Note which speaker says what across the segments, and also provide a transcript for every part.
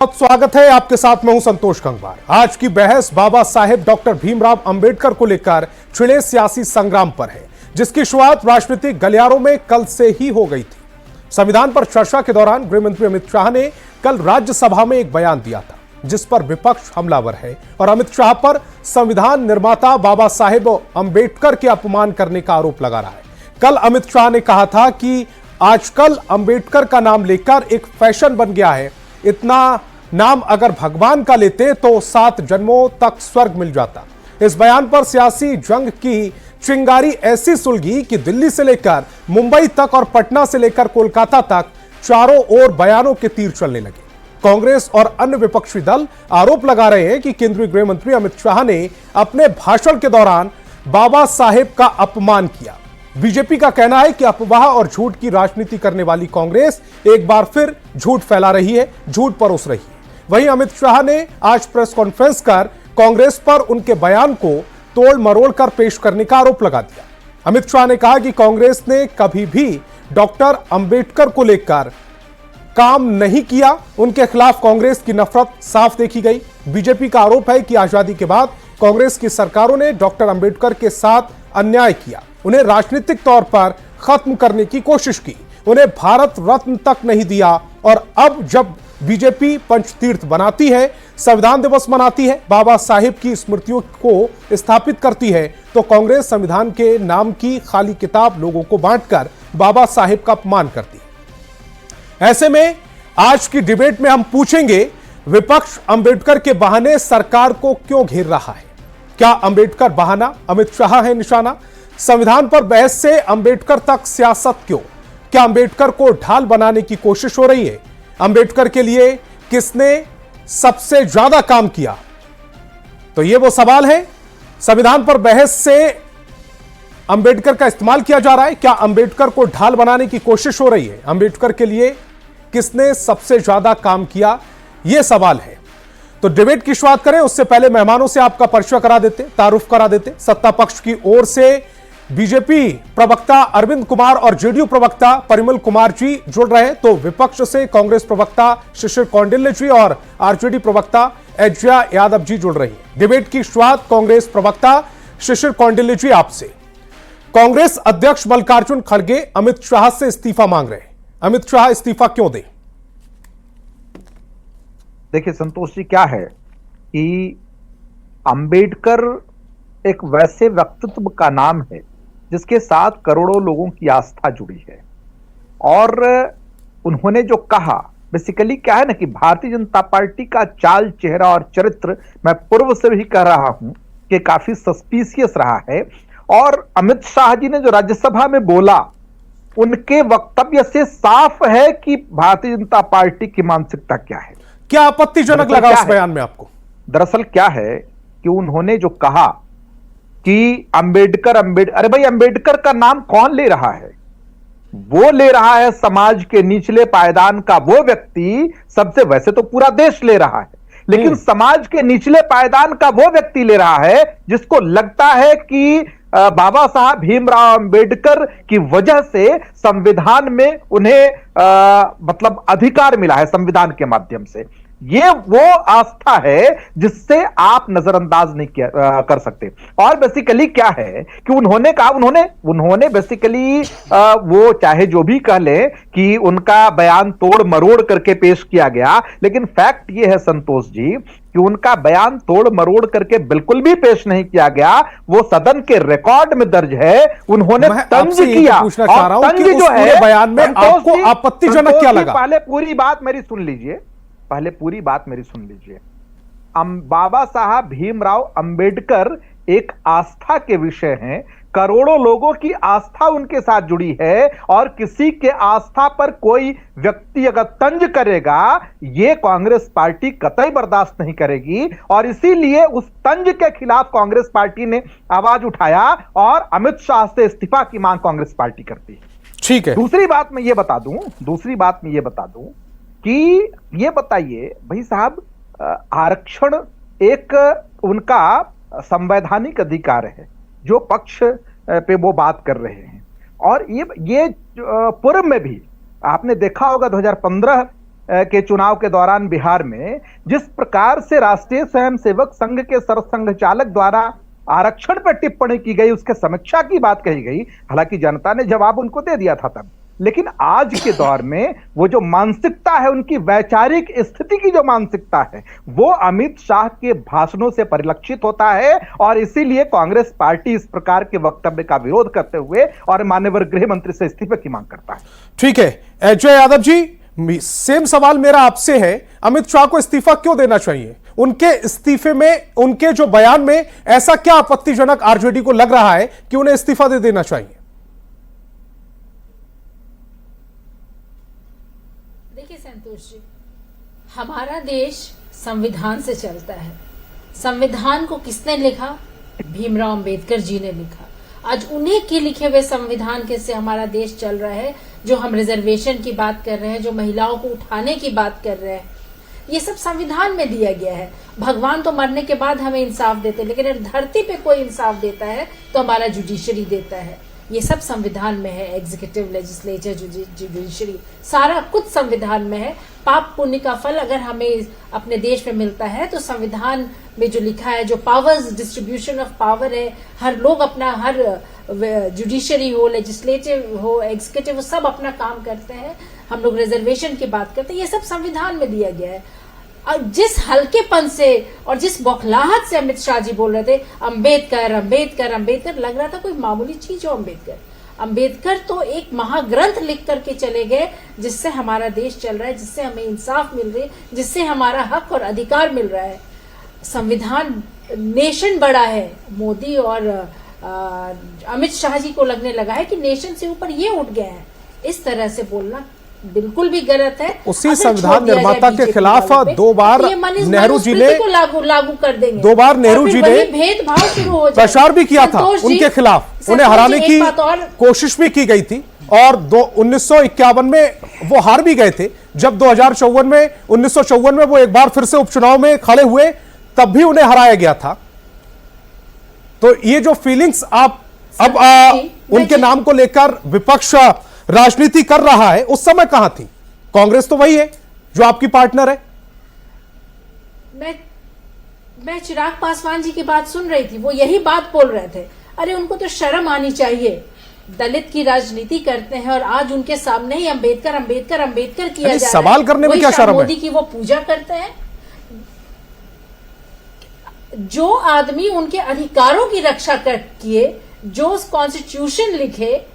Speaker 1: बहुत स्वागत है आपके साथ। मैं हूं संतोष गंगवार। आज की बहस बाबा साहेब डॉक्टर भीमराव अंबेडकर को लेकर छिड़े सियासी संग्राम पर है, जिसकी शुरुआत राजनीतिक गलियारों में कल से ही हो गई थी। संविधान पर चर्चा के दौरान गृह मंत्री अमित शाह ने कल राज्यसभा में एक बयान दिया था, जिस पर विपक्ष हमलावर है और अमित शाह पर संविधान निर्माता बाबा साहेब अंबेडकर के अपमान करने का आरोप लगा रहा है। कल अमित शाह ने कहा था कि आजकल अंबेडकर का नाम लेकर एक फैशन बन गया है। इतना नाम अगर भगवान का लेते तो 7 जन्मों तक स्वर्ग मिल जाता। इस बयान पर सियासी जंग की चिंगारी ऐसी सुलगी कि दिल्ली से लेकर मुंबई तक और पटना से लेकर कोलकाता तक चारों ओर बयानों के तीर चलने लगे। कांग्रेस और अन्य विपक्षी दल आरोप लगा रहे हैं कि केंद्रीय गृह मंत्री अमित शाह ने अपने भाषण के दौरान बाबा साहेब का अपमान किया। बीजेपी का कहना है कि अफवाह और झूठ की राजनीति करने वाली कांग्रेस एक बार फिर झूठ फैला रही है, झूठ परोस रही है। वहीं अमित शाह ने आज प्रेस कॉन्फ्रेंस कर कांग्रेस पर उनके बयान को तोड़ मरोड़ कर पेश करने का आरोप लगा दिया। अमित शाह ने कहा कि कांग्रेस ने कभी भी डॉक्टर अंबेडकर को लेकर काम नहीं किया। उनके खिलाफ कांग्रेस की नफरत साफ देखी गई। बीजेपी का आरोप है कि आजादी के बाद कांग्रेस की सरकारों ने डॉक्टर अंबेडकर के साथ अन्याय किया, उन्हें राजनीतिक तौर पर खत्म करने की कोशिश की, उन्हें भारत रत्न तक नहीं दिया। और अब जब बीजेपी पंचतीर्थ बनाती है, संविधान दिवस मनाती है, बाबा साहेब की स्मृतियों को स्थापित करती है, तो कांग्रेस संविधान के नाम की खाली किताब लोगों को बांटकर बाबा साहेब का अपमान करती है। ऐसे में आज की डिबेट में हम पूछेंगे, विपक्ष अंबेडकर के बहाने सरकार को क्यों घेर रहा है? क्या अंबेडकर बहाना, अमित शाह है निशाना? संविधान पर बहस से अंबेडकर तक सियासत क्यों? क्या अंबेडकर को ढाल बनाने की कोशिश हो रही है? अंबेडकर के लिए किसने सबसे ज्यादा काम किया? तो ये वो सवाल है। संविधान पर बहस से अंबेडकर का इस्तेमाल किया जा रहा है। क्या अंबेडकर को ढाल बनाने की कोशिश हो रही है? अंबेडकर के लिए किसने सबसे ज्यादा काम किया? यह सवाल है। तो डिबेट की शुरुआत करें उससे पहले मेहमानों से आपका परिचय करा देते, तारुफ करा देते। सत्ता पक्ष की ओर से बीजेपी प्रवक्ता अरविंद कुमार और जेडीयू प्रवक्ता परिमल कुमार जी जुड़ रहे हैं, तो विपक्ष से कांग्रेस प्रवक्ता शिशिर कौंडिल्य जी और आरजेडी प्रवक्ता एजया यादव जी जुड़ रही हैं। डिबेट की शुरुआत कांग्रेस प्रवक्ता शिशिर कौंडिल्य जी आपसे। कांग्रेस अध्यक्ष मल्लिकार्जुन खड़गे अमित शाह से इस्तीफा मांग रहे हैं। अमित शाह इस्तीफा क्यों दें?
Speaker 2: देखिए संतोष जी, क्या है कि अंबेडकर एक वैसे व्यक्तित्व का नाम है जिसके साथ करोड़ों लोगों की आस्था जुड़ी है। और उन्होंने जो कहा, बेसिकली क्या है ना कि भारतीय जनता पार्टी का चाल, चेहरा और चरित्र मैं पूर्व से भी कह रहा हूं कि काफी सस्पिशियस रहा है। और अमित शाह जी ने जो राज्यसभा में बोला, उनके वक्तव्य से साफ है कि भारतीय जनता पार्टी की मानसिकता क्या है।
Speaker 1: क्या आपत्तिजनक लगा उस बयान में आपको?
Speaker 2: दरअसल क्या है कि उन्होंने जो कहा कि अंबेडकर अरे भाई, अंबेडकर का नाम कौन ले रहा है? वो ले रहा है समाज के निचले पायदान का वो व्यक्ति। सबसे वैसे तो पूरा देश ले रहा है, लेकिन समाज के निचले पायदान का वो व्यक्ति ले रहा है जिसको लगता है कि बाबा साहब भीमराव अंबेडकर की वजह से संविधान में उन्हें मतलब अधिकार मिला है संविधान के माध्यम से। ये वो आस्था है जिससे आप नजरअंदाज नहीं कर सकते। और बेसिकली क्या है कि उन्होंने कहा, उन्होंने बेसिकली वो चाहे जो भी कह ले कि उनका बयान तोड़ मरोड़ करके पेश किया गया, लेकिन फैक्ट ये है संतोष जी कि उनका बयान तोड़ मरोड़ करके बिल्कुल भी पेश नहीं किया गया। वो सदन के रिकॉर्ड में दर्ज है। उन्होंने तंज किया। और तंज जो है
Speaker 1: बयान में आपको आपत्तिजनक क्या लगा?
Speaker 2: पहले पूरी बात मेरी सुन लीजिए। बाबा साहब भीमराव अंबेडकर एक आस्था के विषय हैं। करोड़ों लोगों की आस्था उनके साथ जुड़ी है और किसी के आस्था पर कोई व्यक्ति अगर तंज करेगा, यह कांग्रेस पार्टी कतई बर्दाश्त नहीं करेगी। और इसीलिए उस तंज के खिलाफ कांग्रेस पार्टी ने आवाज उठाया और अमित शाह से इस्तीफा की मांग कांग्रेस पार्टी करती है।
Speaker 1: ठीक है।
Speaker 2: दूसरी बात मैं ये बता दूं कि ये बताइए भाई साहब, आरक्षण एक उनका संवैधानिक अधिकार है जो पक्ष पे वो बात कर रहे हैं। और ये पूर्व में भी आपने देखा होगा 2015 के चुनाव के दौरान बिहार में जिस प्रकार से राष्ट्रीय स्वयंसेवक संघ के सरसंघ चालक द्वारा आरक्षण पर टिप्पणी की गई, उसके समीक्षा की बात कही गई, हालांकि जनता ने जवाब उनको दे दिया था तब, लेकिन आज के दौर में वो जो मानसिकता है, उनकी वैचारिक स्थिति की जो मानसिकता है, वो अमित शाह के भाषणों से परिलक्षित होता है। और इसीलिए कांग्रेस पार्टी इस प्रकार के वक्तव्य का विरोध करते हुए और माननीय गृह मंत्री से इस्तीफे की मांग करता है।
Speaker 1: ठीक है अजय यादव जी, सेम सवाल मेरा आपसे है, अमित शाह को इस्तीफा क्यों देना चाहिए? उनके इस्तीफे में, उनके जो बयान में ऐसा क्या आपत्तिजनक आरजेडी को लग रहा है कि उन्हें इस्तीफा दे देना चाहिए?
Speaker 3: देखिए संतोष जी, हमारा देश संविधान से चलता है। संविधान को किसने लिखा? भीमराव अंबेडकर जी ने लिखा। आज उन्हीं के लिखे हुए संविधान के से हमारा देश चल रहा है। जो हम रिजर्वेशन की बात कर रहे हैं, जो महिलाओं को उठाने की बात कर रहे हैं, ये सब संविधान में दिया गया है। भगवान तो मरने के बाद हमें इंसाफ देते हैं, लेकिन अगर धरती पे कोई इंसाफ देता है तो हमारा जुडिशरी देता है। ये सब संविधान में है। एग्जीक्यूटिव, लेजिस्लेचर, जुडिशरी, सारा कुछ संविधान में है। पाप पुण्य का फल अगर हमें अपने देश में मिलता है तो संविधान में जो लिखा है, जो पावर्स, डिस्ट्रीब्यूशन ऑफ पावर है, हर लोग अपना, हर जुडिशरी हो, लेजिस्लेटिव हो, एग्जीक्यूटिव हो, सब अपना काम करते हैं। हम लोग रिजर्वेशन की बात करते हैं, ये सब संविधान में दिया गया है। और जिस हल्केपन से और जिस बौखलाहट से अमित शाह जी बोल रहे थे अंबेडकर अंबेडकर अंबेडकर, लग रहा था कोई मामूली चीज हो। अंबेडकर तो एक महाग्रंथ लिख करके चले गए, जिससे हमारा देश चल रहा है, जिससे हमें इंसाफ मिल रही है, जिससे हमारा हक और अधिकार मिल रहा है। संविधान, नेशन बड़ा है। मोदी और अमित शाह जी को लगने लगा है कि नेशन से ऊपर ये उठ गए हैं। इस तरह से बोलना बिल्कुल भी गलत है।
Speaker 1: उसी संविधान निर्माता के खिलाफ दो बार नेहरू जी ने
Speaker 3: लागू कर देंगे।
Speaker 1: दो बार नेहरू जी ने
Speaker 3: भेदभाव शुरू हो जाए।
Speaker 1: प्रचार भी किया था उनके खिलाफ, उन्हें हराने की कोशिश भी की गई थी और 1951 में वो हार भी गए थे। जब 1954 में वो एक बार फिर से उपचुनाव में खड़े हुए, तब भी उन्हें हराया गया था। तो ये जो फीलिंग्स आप अब उनके नाम को लेकर विपक्ष राजनीति कर रहा है, उस समय कहां थी? कांग्रेस तो वही है जो आपकी पार्टनर है।
Speaker 3: मैं चिराग पासवान जी की बात सुन रही थी, वो यही बात बोल रहे थे। अरे उनको तो शर्म आनी चाहिए। दलित की राजनीति करते हैं और आज उनके सामने ही अंबेडकर अंबेडकर अंबेडकर किया जा रहा है।
Speaker 1: सवाल करने में क्या शर्म है?
Speaker 3: मोदी की वो पूजा करते हैं। जो आदमी उनके अधिकारों की रक्षा किए, जो कॉन्स्टिट्यूशन लिखे,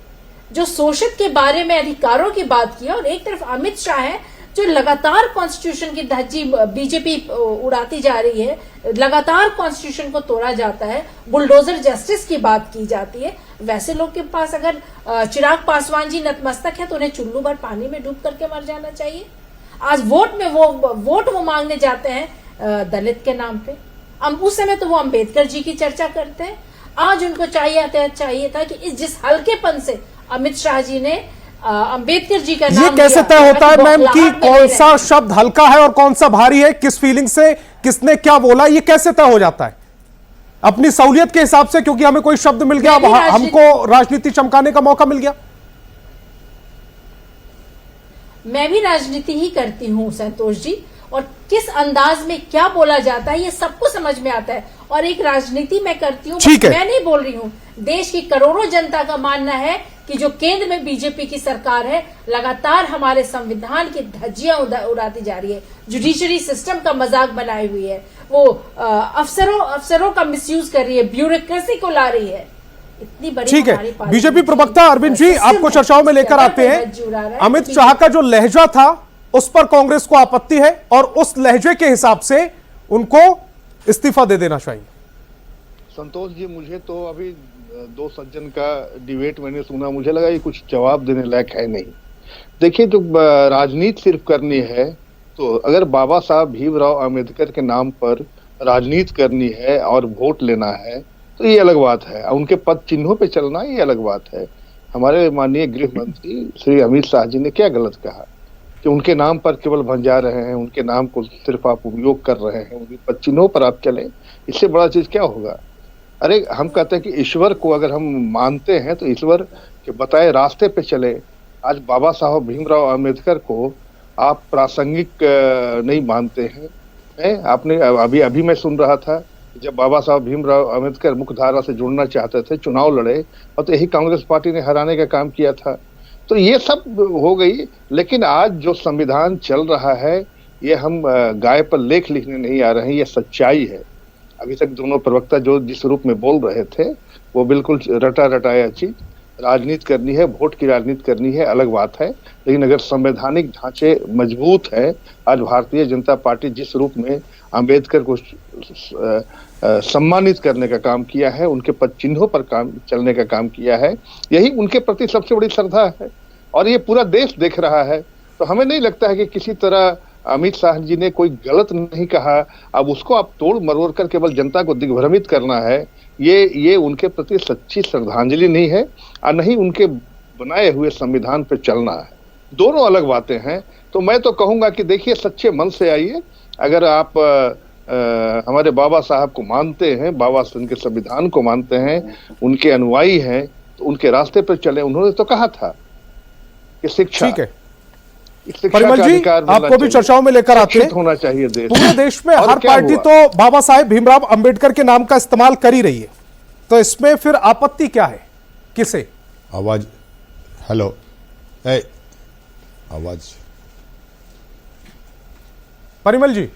Speaker 3: जो शोषित के बारे में अधिकारों की बात की, और एक तरफ अमित शाह है जो लगातार कॉन्स्टिट्यूशन की धज्जी बीजेपी उड़ाती जा रही है, लगातार कॉन्स्टिट्यूशन को तोड़ा जाता है, बुलडोजर जस्टिस की बात की जाती है। वैसे लोग के पास अगर चिराग पासवान जी नतमस्तक है तो उन्हें चुल्लू भर पानी में डूब करके मर जाना चाहिए। आज वोट वो मांगने जाते हैं दलित के नाम पे। उस समय तो वो अंबेडकर जी की चर्चा करते हैं। आज उनको चाहिए था कि जिस हल्केपन से अमित शाह जी ने अंबेडकर जी का नाम,
Speaker 1: ये कैसे तय होता है मैम कि कौन सा शब्द हल्का है और कौन सा भारी है? किस फीलिंग से किसने क्या बोला, ये कैसे तय हो जाता है? अपनी सहूलियत के हिसाब से, क्योंकि हमें कोई शब्द मिल गया, अब हमको राजनीति चमकाने का मौका मिल गया।
Speaker 3: मैं भी राजनीति ही करती हूँ संतोष जी, और किस अंदाज में क्या बोला जाता है ये सबको समझ में आता है। और एक राजनीति मैं करती हूँ, मैं नहीं बोल रही हूँ। देश की करोड़ों जनता का मानना है कि जो केंद्र में बीजेपी की सरकार है, लगातार हमारे संविधान की धज्जियां उड़ाती जा रही है, जुडिशरी सिस्टम का मजाक बनाई हुई है, वो अफसरों का मिसयूज कर रही है, ब्यूरोक्रेसी को ला रही है। इतनी बड़ी, ठीक है।
Speaker 1: बीजेपी प्रवक्ता अरविंद जी आपको चर्चाओं में लेकर आते हैं। अमित शाह का जो लहजा था उस पर कांग्रेस को आपत्ति है और उस लहजे के हिसाब से उनको इस्तीफा दे देना चाहिए।
Speaker 4: संतोष जी, मुझे तो अभी दो सज्जन का डिबेट मैंने सुना, मुझे लगा ये कुछ जवाब देने लायक है नहीं। देखिए, जो राजनीति सिर्फ करनी है, तो अगर बाबा साहब भीमराव अंबेडकर के नाम पर राजनीति करनी है और वोट लेना है तो ये अलग बात है। उनके पद चिन्हों पे चलना ये अलग बात है। हमारे माननीय गृह मंत्री श्री अमित शाह जी ने क्या गलत कहा कि उनके नाम पर केवल भंजा रहे हैं, उनके नाम को सिर्फ आप उपयोग कर रहे हैं, उनके पद चिन्हों पर आप चलें, इससे बड़ा चीज क्या होगा? अरे हम कहते हैं कि ईश्वर को अगर हम मानते हैं तो ईश्वर के बताए रास्ते पे चले। आज बाबा साहब भीमराव अंबेडकर को आप प्रासंगिक नहीं मानते हैं। आपने अभी अभी मैं सुन रहा था, जब बाबा साहब भीमराव अम्बेडकर मुख्यधारा से जुड़ना चाहते थे, चुनाव लड़े, और तो यही कांग्रेस पार्टी ने हराने का काम किया था। तो ये सब हो गई, लेकिन आज जो संविधान चल रहा है, ये हम गाय पर लेख लिखने नहीं आ रहे हैं, ये सच्चाई है। अभी तक दोनों प्रवक्ता जो जिस रूप में बोल रहे थे, वो बिल्कुल रटा रटाया चीज। राजनीति करनी है, वोट की राजनीति करनी है, अलग बात है, लेकिन अगर संवैधानिक ढांचे मजबूत है, आज भारतीय जनता पार्टी जिस रूप में अंबेडकर को सम्मानित करने का काम किया है, उनके पद चिन्हों पर काम चलने का काम किया है, यही उनके प्रति सबसे बड़ी श्रद्धा है, और ये पूरा देश देख रहा है। तो हमें नहीं लगता है कि किसी तरह अमित शाह जी ने कोई गलत नहीं कहा, अब उसको आप तोड़ मरोड़ कर केवल जनता को दिग्भ्रमित करना है, ये उनके प्रति सच्ची श्रद्धांजलि नहीं है, और नहीं उनके बनाए हुए संविधान पर चलना है। दोनों अलग बातें हैं। तो मैं तो कहूंगा कि देखिए, सच्चे मन से आइए। अगर आप हमारे बाबा साहब को मानते हैं, बाबा उनके संविधान को मानते हैं, उनके अनुयायी हैं, तो उनके रास्ते पर चले। उन्होंने तो कहा था कि शिक्षा,
Speaker 1: ठीक है परिमल जी, आपको भी चर्चाओं में लेकर आते हैं।
Speaker 4: होना चाहिए देश,
Speaker 1: पूरे देश में हर पार्टी तो बाबा साहेब भीमराव अंबेडकर के नाम का इस्तेमाल कर ही रही है, तो इसमें फिर आपत्ति क्या है? किसे?
Speaker 5: आवाज, हेलो, आवाज,
Speaker 1: परिमल जी।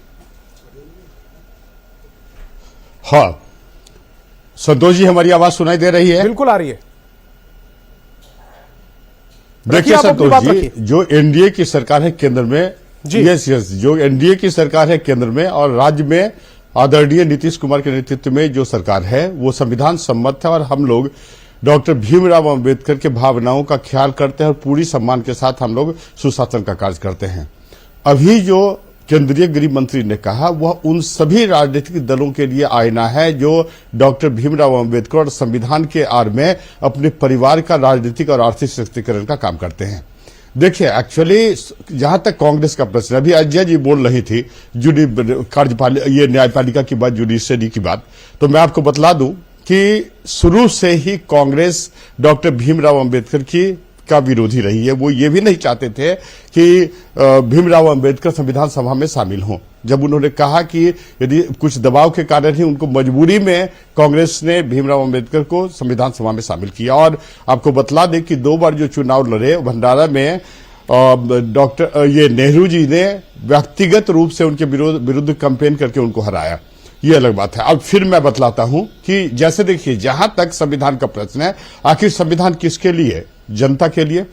Speaker 5: हाँ संतोष जी, हमारी आवाज सुनाई दे रही है?
Speaker 1: बिल्कुल आ रही है।
Speaker 5: देखिए संतोष जी, जो एनडीए की सरकार है केंद्र में, यस, जो एनडीए की सरकार है केंद्र में और राज्य में आदरणीय नीतीश कुमार के नेतृत्व में जो सरकार है, वो संविधान सम्मत है, और हम लोग डॉक्टर भीमराव अंबेडकर के भावनाओं का ख्याल करते हैं और पूरी सम्मान के साथ हम लोग सुशासन का कार्य करते हैं। अभी जो केंद्रीय गृह मंत्री ने कहा, वह उन सभी राजनीतिक दलों के लिए आईना है जो डॉक्टर भीमराव अंबेडकर और संविधान के आड़ में अपने परिवार का राजनीतिक और आर्थिक सशक्तिकरण का काम करते हैं। देखिए, एक्चुअली जहां तक कांग्रेस का प्रश्न, अभी अजय जी बोल रही थी ये न्यायपालिका की बात, जुडिशरी की बात, तो मैं आपको बतला दूं कि शुरू से ही कांग्रेस डॉक्टर भीमराव अंबेडकर का विरोधी रही है। वो ये भी नहीं चाहते थे कि भीमराव अंबेडकर संविधान सभा में शामिल हों। जब उन्होंने कहा कि यदि कुछ दबाव के कारण ही उनको मजबूरी में कांग्रेस ने भीमराव अंबेडकर को संविधान सभा में शामिल किया। और आपको बतला दें कि 2 बार जो चुनाव लड़े, भंडारा में डॉक्टर नेहरू जी ने व्यक्तिगत रूप से उनके विरुद्ध कैंपेन करके उनको हराया। ये अलग बात है। अब फिर मैं बतलाता हूं कि जैसे देखिए, जहां तक संविधान का प्रश्न है, आखिर संविधान किसके लिए? जनता के लिए,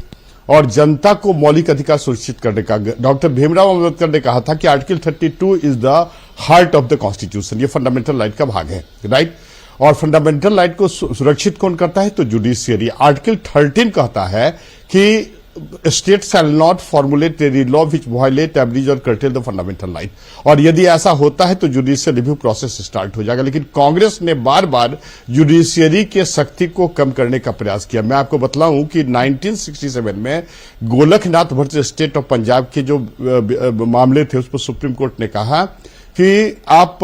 Speaker 5: और जनता को मौलिक अधिकार सुनिश्चित करने का। डॉक्टर भीमराव अंबेडकर ने कहा था कि article 32 is the heart of the constitution, ये फंडामेंटल राइट का भाग है, राइट। और फंडामेंटल राइट को सुरक्षित कौन करता है? तो जुडिशियरी। आर्टिकल 13 कहता है कि state shall not formulate any law which violate, abridge और कर्टेल द फंडामेंटल राइट। और यदि ऐसा होता है तो जुडिशियल रिव्यू प्रोसेस स्टार्ट हो जाएगा। लेकिन कांग्रेस ने बार बार जुडिशियरी के शक्ति को कम करने का प्रयास किया। मैं आपको बतलाऊं कि 1967 में Golaknath versus state of Punjab के जो मामले थे, उस पर सुप्रीम कोर्ट ने कहा कि आप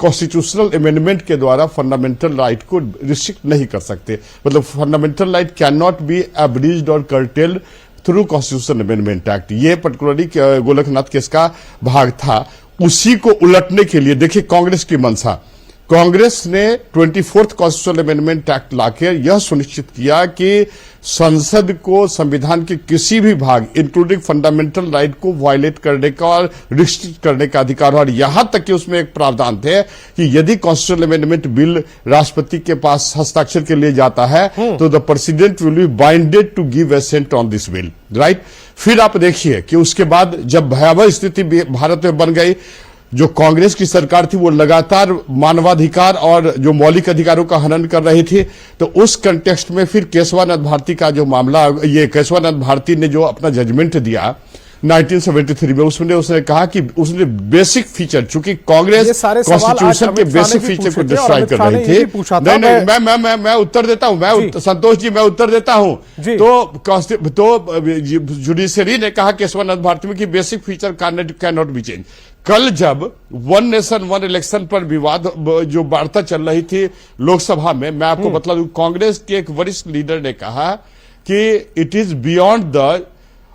Speaker 5: कॉन्स्टिट्यूशनल अमेंडमेंट के द्वारा फंडामेंटल राइट को रिस्ट्रिक्ट नहीं कर सकते। मतलब fundamental right cannot be abridged और curtailed through constitution amendment act. ये पर्टिकुलरली गोलखनाथ केस का भाग था। उसी को उलटने के लिए देखिए कांग्रेस की मंशा, कांग्रेस ने 24th कॉन्स्टिट्यूशनल अमेंडमेंट एक्ट लाकर यह सुनिश्चित किया कि संसद को संविधान के किसी भी भाग इंक्लूडिंग फंडामेंटल राइट को वायलेट करने का और रिस्ट्रिक्ट करने का अधिकार। और यहां तक कि उसमें एक प्रावधान थे कि यदि कॉन्स्टिट्यूशनल अमेंडमेंट बिल राष्ट्रपति के पास हस्ताक्षर के लिए जाता है तो the president will be binded to give assent on this bill, right. फिर आप देखिए कि उसके बाद जब भयावह स्थिति भारत में बन गई, जो कांग्रेस की सरकार थी वो लगातार मानवाधिकार और जो मौलिक अधिकारों का हनन कर रही थी। तो उस कंटेक्स्ट में फिर केशवानंद भारती का जो मामला, ये केशवानंद भारती ने जो अपना जजमेंट दिया 1973 में, उसने कहा कि उसने बेसिक फीचर, चूंकि कांग्रेस कॉन्स्टिट्यूशन के बेसिक फीचर को डिस्ट्रॉय कर रही थी। नहीं, मैं उत्तर देता हूं, संतोष जी मैं उत्तर देता हूं। तो जुडिशरी ने कहा केशवानंद भारती में कि basic feature can not be change. कल जब वन नेशन वन इलेक्शन पर विवाद जो वार्ता चल रही थी लोकसभा में, मैं आपको बतला दूं, कांग्रेस के एक वरिष्ठ लीडर ने कहा कि it is beyond the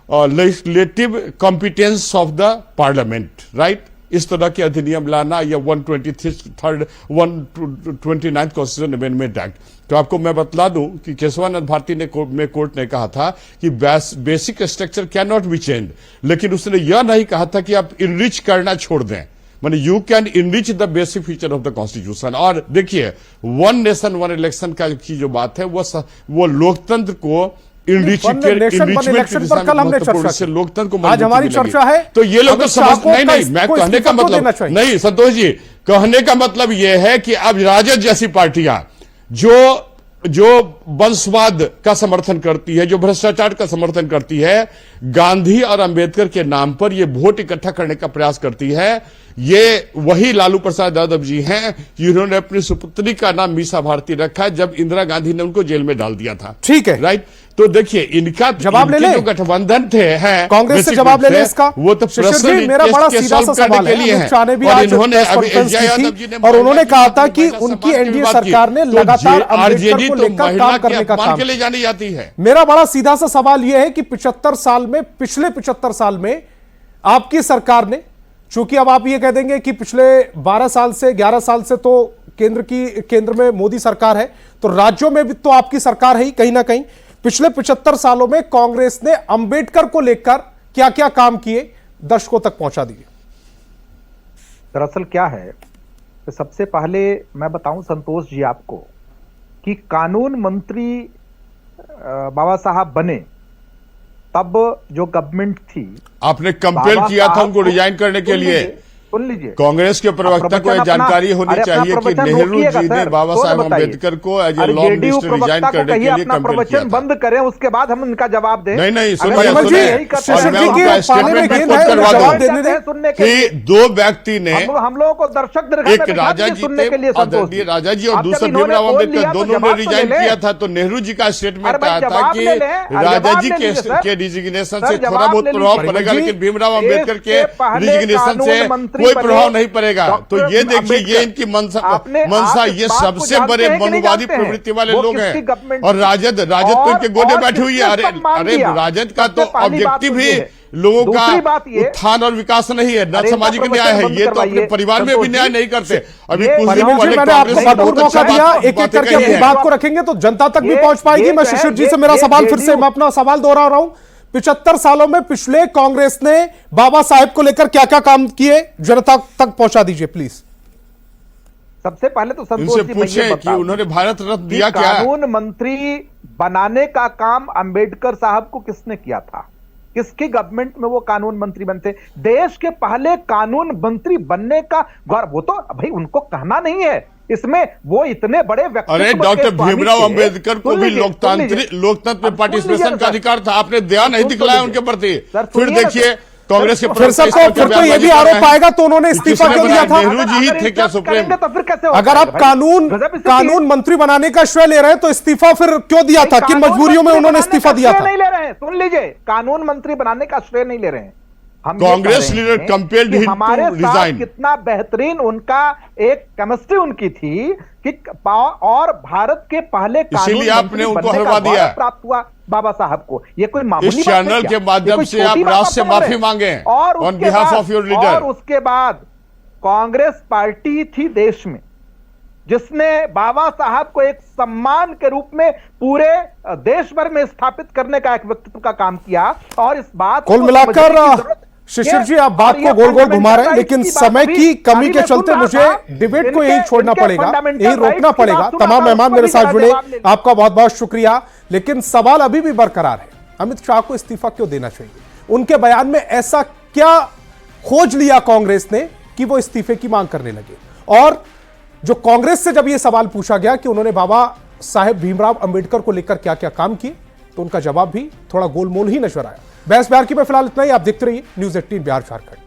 Speaker 5: legislative competence of the parliament, right? इस तरह के अधिनियम लाना या 129th कॉन्स्टिट्यूशन अमेंडमेंट एक्ट। तो आपको मैं बतला दूं कि केशवानंद भारती ने कोर्ट ने कहा था कि basic structure can not be change, लेकिन उसने यह नहीं कहा था कि आप इनरिच करना छोड़ दें, माने you can enrich the basic feature of the constitution. और देखिए, वन नेशन वन इलेक्शन की जो बात है वो लोकतंत्र को
Speaker 1: इलेक्शन पर कल हमने चर्चा की,
Speaker 5: लोकतंत्र को
Speaker 1: आज हमारी चर्चा है।
Speaker 5: तो ये लोग तो समझ नहीं, मैं कहने का मतलब नहीं संतोष जी, कहने का मतलब ये है कि अब राजद जैसी पार्टियां जो वंशवाद का समर्थन करती है, जो भ्रष्टाचार का समर्थन करती है, गांधी और अंबेडकर के नाम पर ये वोट इकट्ठा करने का प्रयास करती है, ये वही लालू प्रसाद यादव जी हैं जिन्होंने अपनी सुपुत्री का नाम मीसा भारती रखा जब इंदिरा गांधी ने उनको जेल में डाल दिया था।
Speaker 1: ठीक है,
Speaker 5: राइट? तो देखिए, इनका
Speaker 1: जवाब ले ले,
Speaker 5: जो गठबंधन थे हैं
Speaker 1: कांग्रेस से जवाब ले ले इसका।
Speaker 5: वो तो
Speaker 1: मेरा बड़ा सीधा सा सवाल है, अमित शाह ने भी आज प्रेस कॉन्फ्रेंस की थी और उन्होंने कहा था कि उनकी एनडीए सरकार ने लगातार अम्बेडकर को लेकर काम करने का काम
Speaker 5: के लिए जानी जाती है।
Speaker 1: मेरा बड़ा सीधा सा सवाल यह है कि पिछले 75 साल में आपकी सरकार ने, चूंकि अब आप ये कह देंगे कि पिछले 12 साल से 11 साल से तो केंद्र में मोदी सरकार है, तो राज्यों में भी तो आपकी सरकार है ही कहीं ना कहीं। पिछले 75 सालों में कांग्रेस ने अंबेडकर को लेकर क्या क्या काम किए, दर्शकों तक पहुंचा दिए।
Speaker 2: दरअसल क्या है, तो सबसे पहले मैं बताऊं संतोष जी आपको कि कानून मंत्री बाबा साहब बने तब जो गवर्नमेंट थी,
Speaker 5: आपने कंपेल किया था उनको रिजाइन करने के लिए।
Speaker 2: सुन लीजिए,
Speaker 5: कांग्रेस के प्रवक्ता को यह जानकारी होनी चाहिए कि नेहरू जी ने बाबा साहेब अम्बेडकर को as a law minister resign करने के लिए कंपेल किया था।
Speaker 2: बंद करें, उसके बाद हम इनका जवाब दें।
Speaker 5: नहीं
Speaker 2: सुनिए
Speaker 5: कि दो व्यक्ति ने,
Speaker 2: हम लोगों को दर्शक
Speaker 5: एक राजा जी राजा जी और दूसरा भीमराव अम्बेडकर, दोनों ने रिजाइन किया था। तो नेहरू जी का स्टेटमेंट आया था कि राजा जी के रिजिग्नेशन से थोड़ा बहुत प्रभाव पड़ेगा, लेकिन भीमराव अम्बेडकर के रिजिग्नेशन से कोई प्रभाव नहीं पड़ेगा। तो ये देखिए, ये इनकी मंशा, ये सबसे बड़े मनुवादी प्रवृत्ति वाले लोग हैं। और राजद तो इनके गोदे बैठी हुई है। अरे राजद का तो ऑब्जेक्टिव ही लोगों का उत्थान और विकास नहीं है, न सामाजिक न्याय है। ये तो अपने परिवार में भी न्याय नहीं करते। अभी कुछ दिन पहले कांग्रेस ने बहुत अच्छा
Speaker 1: एक एक करके अपनी बात को रखेंगे तो जनता तक भी पहुंच पाएगी। मैं शिशिर जी से मेरा सवाल फिर से, मैं अपना सवाल दोहरा रहा हूं। 75 सालों में पिछले कांग्रेस ने बाबा साहेब को लेकर क्या क्या काम किए, जनता तक पहुंचा दीजिए प्लीज।
Speaker 2: सबसे पहले तो संतोष जी
Speaker 5: पूछे कि उन्होंने भारत रत्न दिया क्या?
Speaker 2: कानून मंत्री बनाने का काम अंबेडकर साहब को किसने किया था? किसकी गवर्नमेंट में वो कानून मंत्री बनते? देश के पहले कानून मंत्री बनने का गौरव, वो तो भाई उनको कहना नहीं है इसमें, वो इतने बड़े व्यक्ति।
Speaker 5: अरे डॉक्टर भीमराव अंबेडकर को भी लोकतंत्र में पार्टिसिपेशन का अधिकार था, आपने दया नहीं दिखलाया उनके प्रति। फिर देखिए कांग्रेस के
Speaker 1: फिर तो ये भी आरोप आएगा तो उन्होंने इस्तीफा क्यों दिया था?
Speaker 5: नेहरू जी ही थे क्या सुप्रीम?
Speaker 2: तो फिर कैसे?
Speaker 1: अगर आप कानून मंत्री बनाने का श्रेय ले रहे हैं तो इस्तीफा फिर क्यों दिया था? किन मजबूरियों में उन्होंने इस्तीफा दिया था?
Speaker 2: नहीं ले रहे हैं, सुन लीजिए, कानून मंत्री बनाने का श्रेय नहीं ले रहे हैं। हम
Speaker 5: कांग्रेस लीडर कंपेल्ड हिम
Speaker 2: हमारे
Speaker 5: टू रिजाइन।
Speaker 2: कितना बेहतरीन उनका एक केमिस्ट्री उनकी थी कि और भारत के पहले
Speaker 5: इसीलिए आपने उनको हरवा दिया,
Speaker 2: प्राप्त हुआ बाबा साहब को। ये कोई मामूली
Speaker 5: इस चैनल के माध्यम से आप राष्ट्र से माफी मांगे on behalf of your leader.
Speaker 2: और उसके बाद कांग्रेस पार्टी थी देश में जिसने बाबा साहब को एक सम्मान के रूप में पूरे देश भर में स्थापित करने का एक व्यक्तित्व का काम किया। और इस बात
Speaker 1: कुल मिलाकर शिशिर जी, आप बात को गोल गोल घुमा रहे हैं, लेकिन समय की कमी के चलते मुझे डिबेट को यही छोड़ना पड़ेगा, यही रोकना पड़ेगा। तमाम मेहमान मेरे साथ जुड़े, आपका बहुत बहुत शुक्रिया। लेकिन सवाल अभी भी बरकरार है, अमित शाह को इस्तीफा क्यों देना चाहिए? उनके बयान में ऐसा क्या खोज लिया कांग्रेस ने कि वो इस्तीफे की मांग करने लगे? और जो कांग्रेस से जब यह सवाल पूछा गया कि उन्होंने बाबा साहेब भीमराव अंबेडकर को लेकर क्या क्या काम किए, तो उनका जवाब भी थोड़ा गोलमोल ही नजर आया। बहस बिहार की में फिलहाल इतना ही। आप देखते रहिए न्यूज़ 18 बिहार झारखंड।